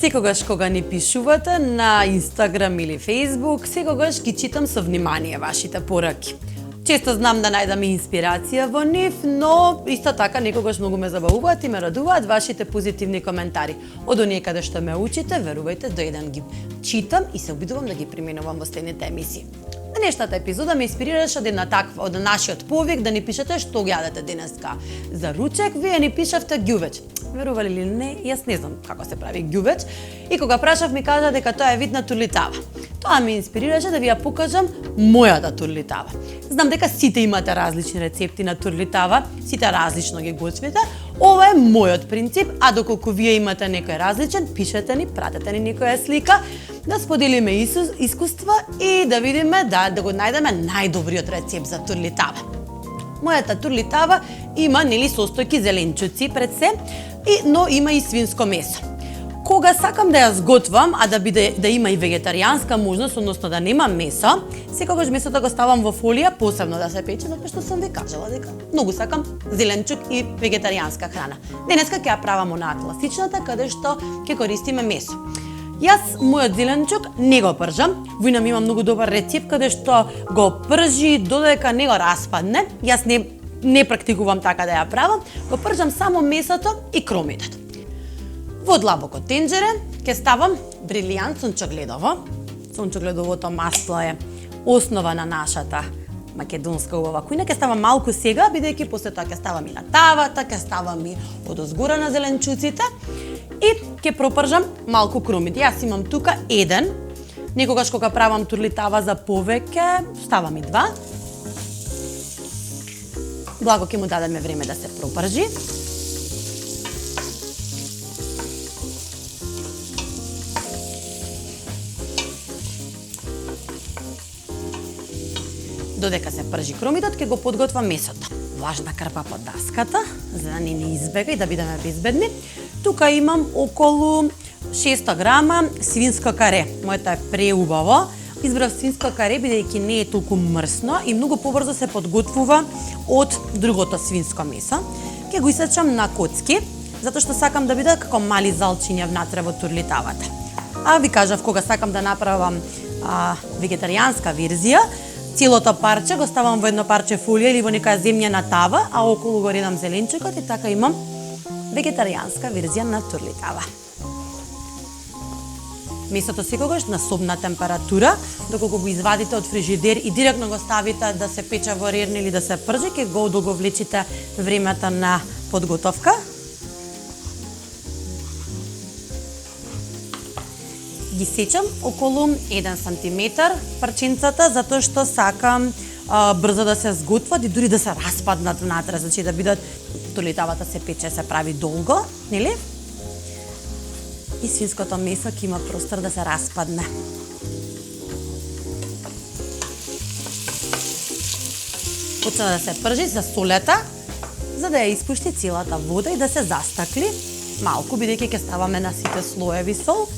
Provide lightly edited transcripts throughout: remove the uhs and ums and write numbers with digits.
Секогаш кога ни пишувате на Инстаграм или Фејсбук, секогаш ги читам со внимание вашите пораки. Често знам да најдам инспирација во нив, но исто така некогаш многу ме забавуваат и ме радуваат вашите позитивни коментари. Од оние каде што ме учите, верувајте, до еден ги читам и се обидувам да ги применувам во следните емисии. Денешната епизода ме инспирираше од нашиот повик да ни пишете што јадете денеска. За ручек вие ни пишавте ѓувеч. Верували ли не, јас не знам како се прави ѓувеч и кога прашав ми кажа дека тоа е вид на турлитава. Тоа ме инспирираше да ви ја покажам мојата турлитава. Знам дека сите имате различни рецепти на турлитава, сите различно ги готвите. Ова е мојот принцип, а доколку вие имате некој различен, пишете ни, пратете ни некоја слика, да споделиме искуства и да видиме да го најдеме најдобриот рецепт за турлитава. Мојата турлитава има состојки зеленчуци пред се, но има и свинско месо. Кога сакам да ја сготвам, а да има и вегетаријанска можност, односно да нема месо, секогаш месото го ставам во фолија, посебно да се пече, затоа што сум ви кажала дека многу сакам зеленчук и вегетаријанска храна. Денеска ќе ја правам онаа класичната, каде што ќе користиме месо. Јас мојот зеленчук не го пржам, војнам има многу добар рецепт каде што го пржи додека не го распадне. Јас не практикувам така да ја правам, го пржам само месото и кромитот. Во длабоко тенџере ќе ставам брилијант сончогледово. Сончогледовото масло е основа на нашата македонска убава кујна. Ќе ставам малку сега, бидејќи после тоа ќе ставам и на тавата, ќе ставам и одозгора на зеленчуците и ќе пропржам малку кромит. Јас имам тука еден. Некогаш кога правам турлитава за повеќе, ставам и два. Благо ќе му дадеме време да се пропржи. Додека се пржи кромитот, ќе го подготвам месото. Влажна крпа под даската, за да не ни избега и да бидеме безбедни. Тука имам околу 600 грама свинско каре. Моето е преубаво. Избрав свинско каре, бидејќи не е толку мрсно и многу побрзо се подготвува од другото свинско месо. Ќе го исечам на коцки, затоа што сакам да бидат како мали залчиња внатре во турлитавата. А ви кажав, кога сакам да направам вегетаријанска верзија, целото парче го ставам во едно парче фолија или во некоја земјана тава, а околу го редам зеленчукот и така имам вегетаријанска верзија на турлитава. Месото секогаш на собна температура, доколку го извадите од фрижидер и директно го ставите да се пече во рерни или да се пржи, ќе го одоговлечите времето на подготовка. Ги сечам околу 1 сантиметар парченцата, затоа што сакам брзо да се сготват и дури да се распаднат внатре, значи да бидат турлитавата се пече, се прави долго, нели? И свинското месо ќе има простор да се распадне. Почна да се пржи за солета, за да ја испушти целата вода и да се застакли малку, бидејќи ќе ставаме на сите слоеви сол.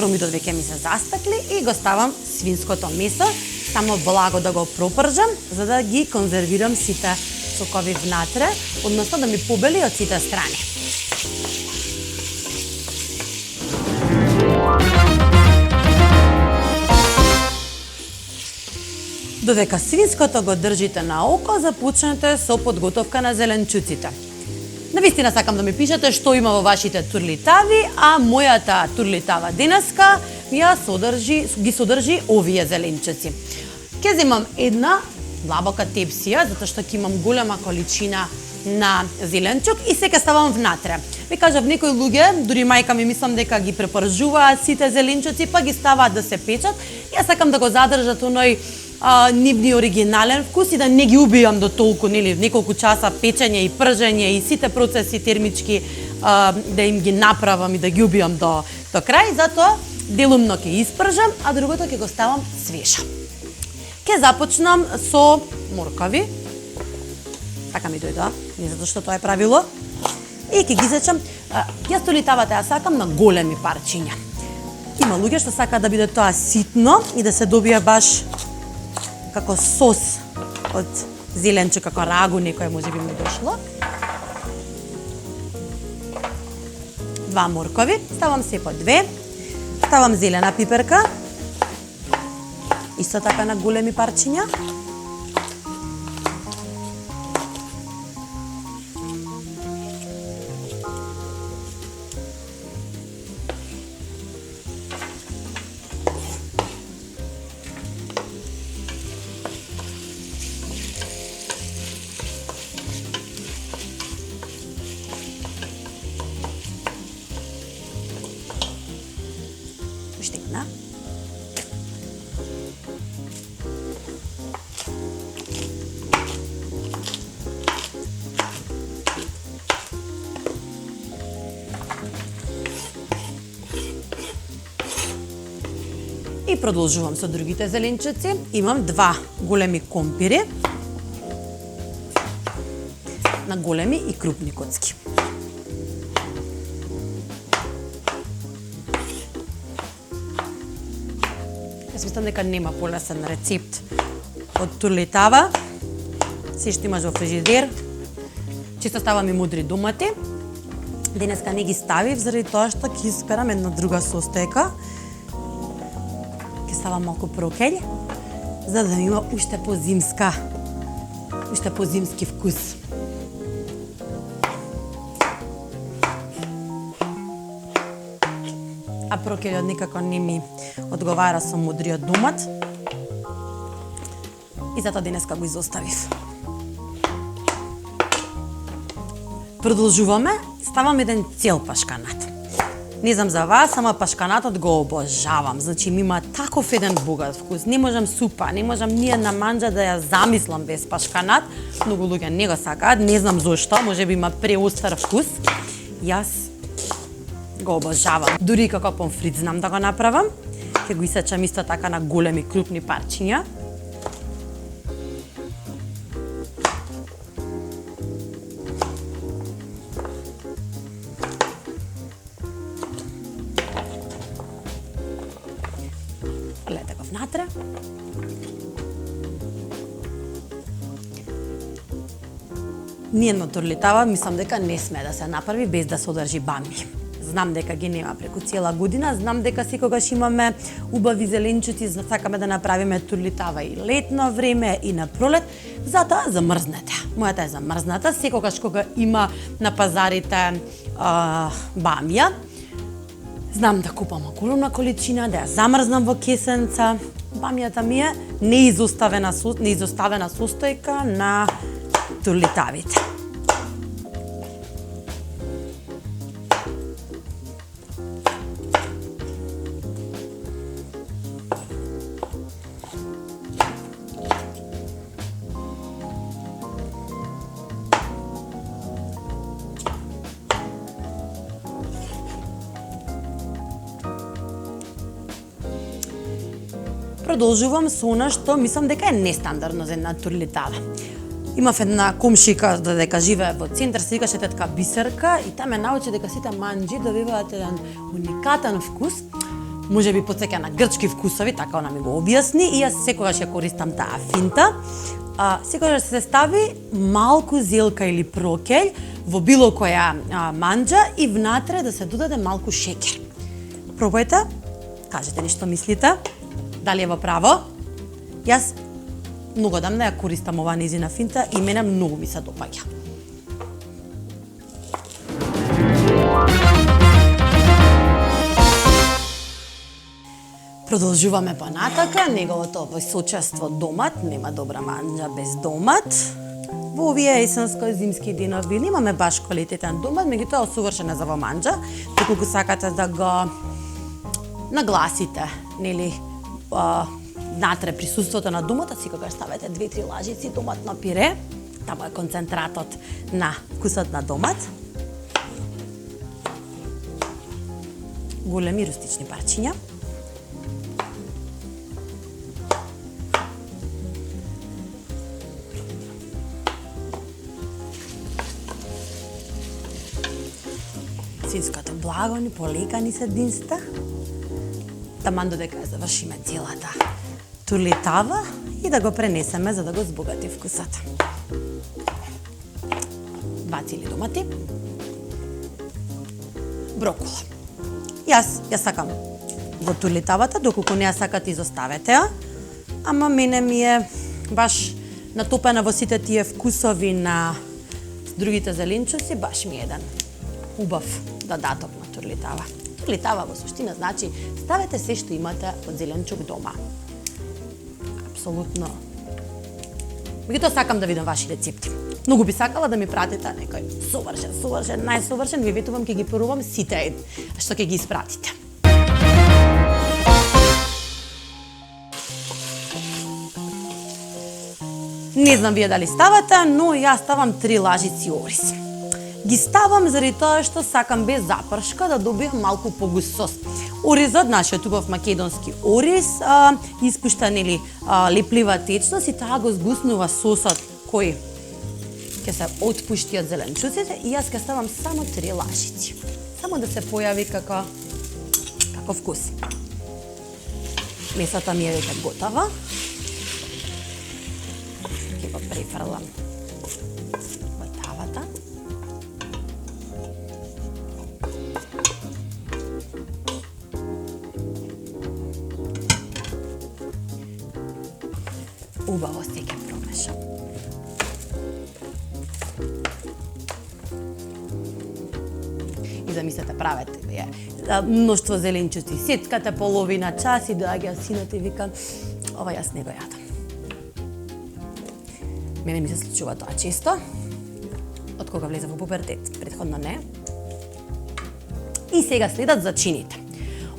Кромитот веќе ми се застакли и го ставам свинското месо, само благо да го пропржам, за да ги конзервирам сите сокови внатре, односно да ми побели од сите страни. Додека свинското го држите на око, започнете со подготовка на зеленчуците. Навистина сакам да ми пишете што има во вашите турлитави, а мојата турлитава денеска ги содржи овие зеленчуци. Ќе земам една длабока тепсија, затоа што ќе имам голема количина на зеленчук и се ќе ставам внатре. Ви кажав, некои луѓе, дури мајка ми мислам дека ги препржуваат сите зеленчуци, па ги ставаат да се печат. Јас сакам да го задржат оној нивни оригинален вкус и да не ги убијам до толку, нели, неколку часа печење и пржење и сите процеси термички да им ги направам и да ги убијам до крај, затоа делумно ќе испржам, а другото ќе го ставам свежо. Ќе започнам со моркови. Така ми дојде, не затоа што тоа е правило. И ќе ги изечам Јас толитавата ја сакам на големи парчиња. Има луѓе што сакаат да биде тоа ситно и да се добие баш како сос од зеленче, како рагу, некој можеби му дошло. 2 моркови, ставам се по 2. Ставам зелена пиперка. Исто така на големи парчиња. Уште една. И продолжувам со другите зеленчуци. Имам 2 големи компири на големи и крупни коцки. Јас мислам дека нема полесен рецепт од турлитава. Се што имаш во фрижидер. Чисто ставам и мудри домати. Денеска не ги ставив заради тоа што ќе исперам една друга состојка. Ќе ставам малку прокелј, за да има уште позимски вкус. А прокелјот никако не ми одговара со мудриот домат. И затоа денеска го изоставив. Продолжуваме, ставам еден цел пашканат. Не знам за вас, ама пашканатот го обожавам. Значи, ми има таков еден богат вкус. Не можам супа, не можам ни една манџа да ја замислам без пашканат. Многу луѓе не го сакаат, не знам зошто, можеби има преостар вкус. Јас го обожавам. Дури како помфрит знам да го направам. Ќе го исечам исто така на големи крупни парчиња. Лете го внатре. Ниедно турлитава мислам дека не сме да се направи без да содржи бамје. Знам дека ги нема преку цела година, знам дека секогаш имаме убави зеленчуци, сакаме да направиме турлитава и летно време и на пролет, затоа замрзнете. Мојата е замрзната, секогаш кога има на пазарите бамја, знам да купам големна количина, да ја замрзнам во кесенца. Бамјата ми е неизоставена состојка на турлитавите. Продолжувам со она што мислам дека е нестандардно за една турлитава. Имав една комшика дека живее во центар, се викаше тетка Бисерка и таа ме научи дека сите манџи добиваат еден уникатен вкус, можеби потсеќа на грчки вкусови, така она ми го објасни и јас секогаш ја користам таа финта. Секогаш се стави малку зелка или прокелј во било која манџа и внатре да се додаде малку шеќер. Пробајте, кажете ни што мислите. Дали е во право? Јас многу одамна ја користам оваа нејзина финта и мене многу ми се допаѓа. Продолжуваме понатака, неговото височество домат, нема добра манџа без домат. Во овие есенско-зимски денови немаме баш квалитетен домат, меѓутоа осовршена за во манџа, доколку сакате да го нагласите, нели, внатре присуството на доматот, секогаш ставете 2-3 лажици доматно пире, таму е концентратот на вкусот на домат. Големи рустични парчиња. доматинското благо ни полека ни се динста. Таман додека ја завршиме целата турлитава и да го пренесеме за да го збогати вкусот. 2 цели домати, брокола. Јас ја сакам во турлитавата, доколку не ја сакате изоставете ја, ама мене ми е баш натопена во сите тие вкусови на другите зеленчуци, баш ми е еден убав додаток на турлитава. Турлитава во суштина значи ставете се што имате од зеленчук дома. Апсолутно. Меѓутоа сакам да видам ваши рецепти. Многу би сакала да ми пратите некој совршен, најсовршен, ви ветувам ќе ги порувам сите што ќе ги испратите. Не знам вие дали ставате, но јас ставам 3 лажици ориз. Ги ставам заради тоа што сакам без запршка да добиам малку погуст сос. Оризот, нашиот убав македонски ориз, испушта леплива течност и таа го згуснува сосот кој ќе се отпушти од зеленчуците и јас ќе ставам само 3 лажици. Само да се појави како вкус. Месата ми е веќе готова. Ќе го префрлам во тавата. Убаво се ќе промешам. И замислете, правете мноштво зеленчуци, сеткате половина час и доаѓа синот и вика, ова јас не го јадам. Мене ми се случува тоа често, од кога влеза во пубертет, претходно не. И сега следат зачините.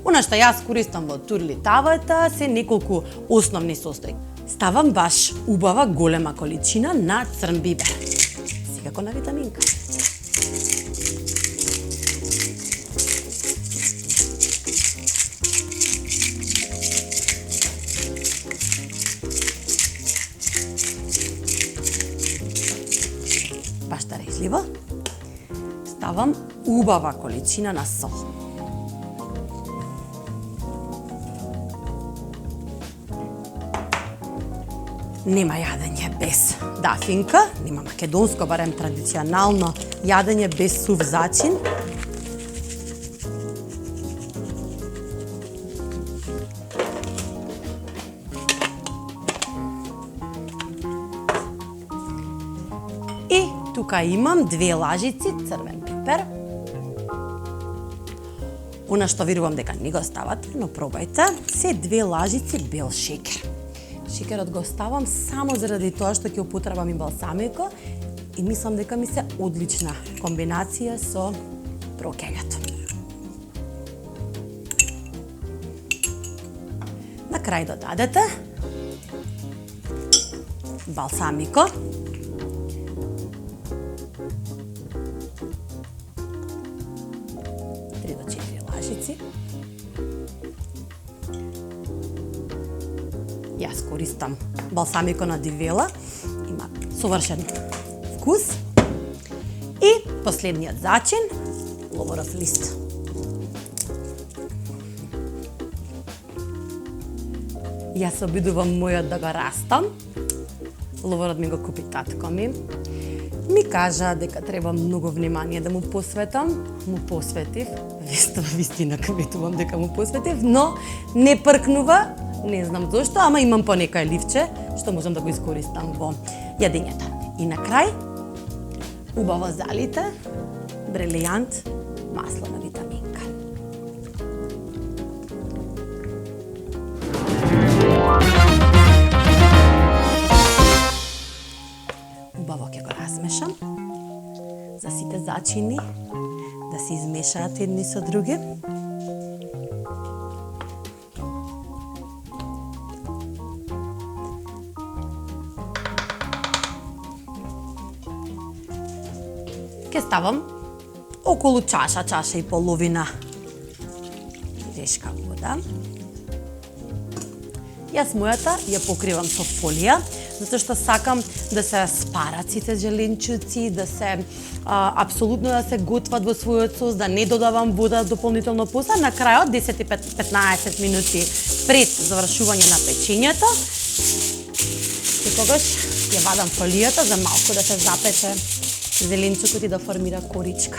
Она што јас користам во турлитавата се неколку основни состојки. Ставам баш убава голема количина на црн бибер, секако на витаминка. Баш дарежливо. Ставам убава количина на сол. Нема јадење без дафинка, нема македонско, барем традиционално јадење без сув зачин. И тука имам 2 лажици црвен пипер. Она што верувам дека не го ставате, но пробајте, се 2 лажици бел шекер. Шекерот го ставам само заради тоа што ќе употребам и балсамико и мислам дека ми се одлична комбинација со брокелјето. На крај додадете балсамико. До 4 лажици. Јас користам балсамико на дивела, има совршен вкус. И последниот зачин, ловоров лист. Јас обидувам мојот да го растам. Ловорот ми го купи татко ми. Ми кажа дека треба многу внимание да му посветам. Му посветив. Вистина ветувам дека му посветив, но не пркнува. Не знам зошто, ама имам по некој ливче што можам да го искористам во јадењето. И на крај, убаво залите, брилијант масло на витаминка. Убаво ќе го размешам за сите зачини да се измешаат едни со други. Ке ставам околу чаша и половина тешка вода. Јас мојата ја покривам со фолија, затоа што сакам да се спарат сите зеленчуци, да се апсолутно да се готват во својот сос, да не додавам вода дополнително после. На крајот 10-15 минути пред завршување на печењето, секогаш ја вадам фолијата за малку да се запече зеленчукот и да формира коричка.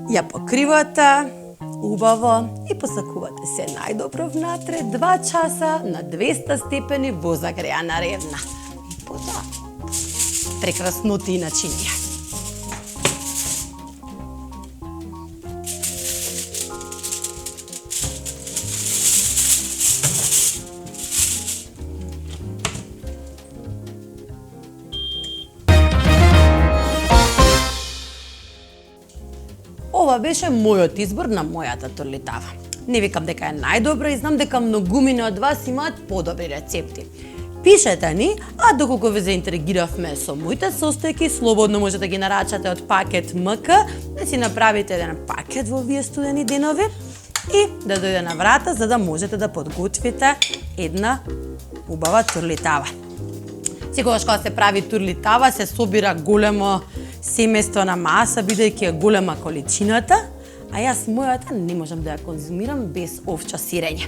Ја покривате убаво и посакувате се најдобро внатре 2 часа на 200 степени во загреана ревна. И потоа прекрасноти и начинија. Ова беше мојот избор на мојата турлитава. Не викам дека е најдобра и знам дека многумина од вас имаат подобри рецепти. Пишете ни, а доколку ве заинтригиравме со моите состојки, слободно можете да ги нарачате од Пакет МК, да си направите еден пакет во овие студени денови и да дојде на врата за да можете да подготвите една убава турлитава. Секогаш кога се прави турлитава се собира големо семејствена маса, бидејќи е голема количината, а јас мојата не можам да ја конзумирам без овча сирење.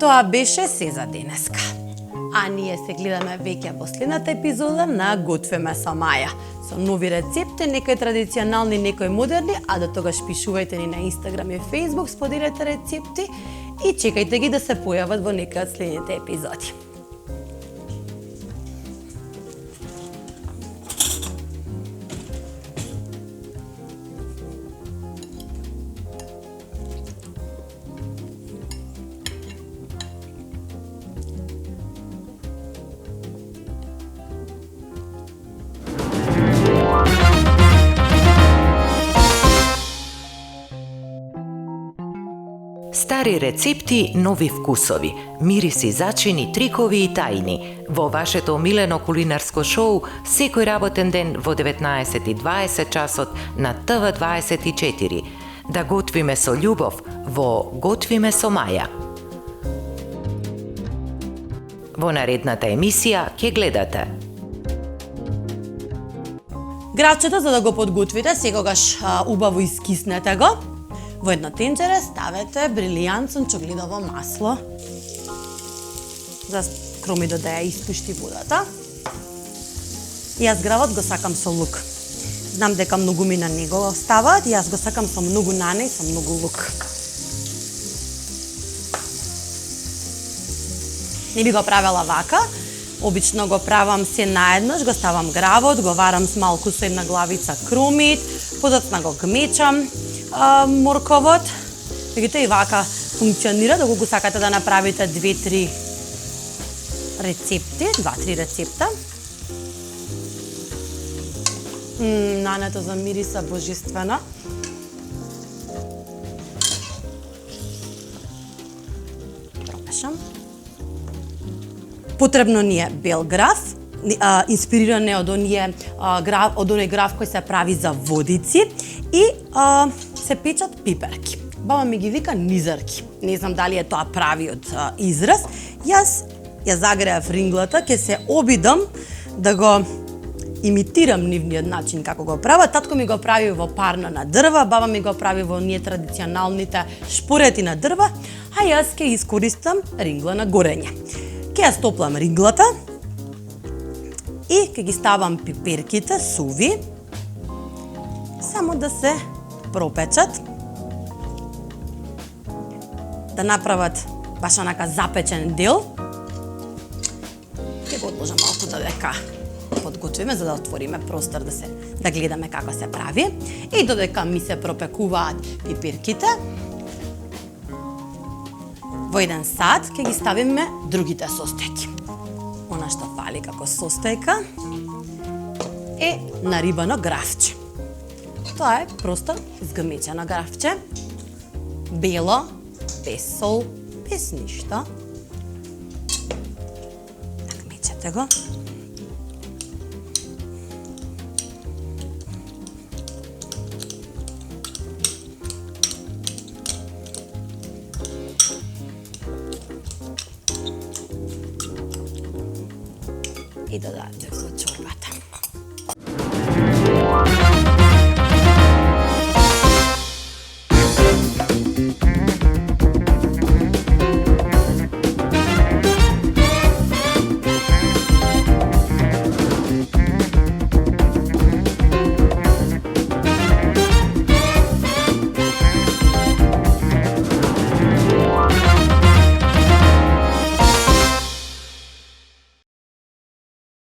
Тоа беше се за денеска. А ние се гледаме веќе во следната епизода на Готвиме со Маја. Со нови рецепти, некои традиционални, некои модерни, а до тогаш пишувајте ни на Инстаграм и Фейсбук, споделете рецепти и чекајте ги да се појават во некои од следните епизоди. Стари рецепти, нови вкусови, мириси, зачини, трикови и тајни. Во вашето омилено кулинарско шоу секој работен ден во 19:20 часот на ТВ24. Да готвиме со љубов во Готвиме со Маја. Во наредната емисија ќе гледате Гравчето, за да го подготвите, секогаш убаво искиснете го. Во едно тенџере ставете брилијант сончогледово масло за кромидот да ја испушти водата. Јас гравот го сакам со лук. Знам дека многумина не го стават, јас го сакам со многу нане и со многу лук. Не би го правела вака, обично го правам се наеднаш, го ставам гравот, го варам с малку со една главица кромит, подоцна го гмечам морковот. Видите, и вака функционира, доколку сакате да направите 2-3 рецепти, 2-3 рецепта. Нането за мириса божествено. Промешам. Потребно ни е бел граф, инспириран е од оној граф кој се прави за водици и се печат пиперки. Баба ми ги вика низарки. Не знам дали е тоа правиот израз. Јас ја загреав ринглата, ќе се обидам да го имитирам нивниот начин како го прават. Татко ми го прави во парна на дрва, баба ми го прави во ние традиционалните шпурети на дрва, а јас ќе искористам рингла на горење. Ќе ја стоплам ринглата и ќе ги ставам пиперките суви, само да се пропечат, да направат баш онака запечен дел. Ќе го одложам малку додека подготвиме, за да отвориме простор да гледаме како се прави. И додека ми се пропекуваат пиперките, во еден сад ќе ги ставиме другите состојки. Она што фали како состојка е нарибано гравче. Тоа е просто изгамечено гравче, бело, без сол, без ништо. Так, мечете го. И